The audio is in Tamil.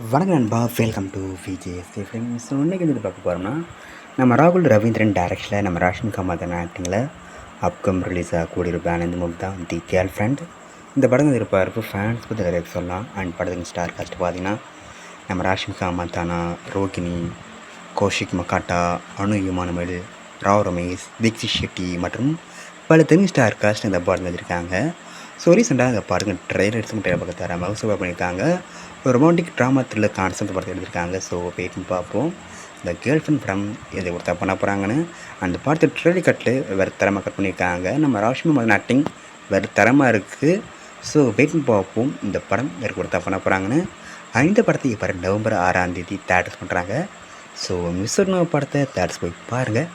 வணக்கம் நண்பா, வெல்கம் டு விஜேஎஸ்கே ஃபிலிம்ஸ். இன்றைக்கி வந்து பார்க்க போகிறோம்னா, நம்ம ராகுல் ரவீந்திரன் டைரக்ஷனில் நம்ம ராஷ்மிகா கமாதன் ஆக்டிங்கில் அப்கம் ரிலீஸ் ஆகக்கூடிய ஒரு பேன் இந்த மூவி தான் தி கேர்ள் ஃப்ரெண்ட். இந்த படம் எதிர்பார்ப்பு ஃபேன்ஸ் பற்றி நிறைய சொல்லலாம். அண்ட் படத்துக்கு ஸ்டார் காஸ்ட் பார்த்திங்கன்னா நம்ம ராஷ்மிகா மந்தானா, ரோகிணி, கௌஷிக் மக்காட்டா, அனு இமானுவேல், ராவ் ரமேஷ், தீக்ஷித் ஷெட்டி மற்றும் பல தெலுங்கு ஸ்டார் காஸ்ட் இந்த படம் வந்திருக்காங்க. ஸோ ரீசெண்டாக அந்த படத்துக்கு ட்ரெய்லர்ஸும் ட்ரெய்லர் தரமாக சூப்பர் பண்ணியிருக்காங்க. ஒரு ரொமான்டிக் ட்ராமா த்ரில்லர் கான்செப்ட் படத்தை எடுத்திருக்காங்க. ஸோ வெயிட்னு பார்ப்போம் இந்த கேர்ள் ஃப்ரெண்ட் படம் எதை ஒருத்தா பண்ண போகிறாங்கன்னு. அந்த படத்தை ட்ரெய்லர் கட்டில் வேறு தரமாக கட் பண்ணியிருக்காங்க. நம்ம ராஷ்மி மதன் ஆக்டிங் வேறு தரமாக இருக்குது. ஸோ வெயிட்னு பார்ப்போம் இந்த படம் வேறு ஒருத்தா பண்ண போகிறாங்கன்னு. இந்த படத்தை இப்போ நவம்பர் 6 தேட்டர்ஸ் பண்ணுறாங்க. ஸோ மிஸ் பண்ண படத்தை தேட்டர்ஸ் போய் பாருங்கள்.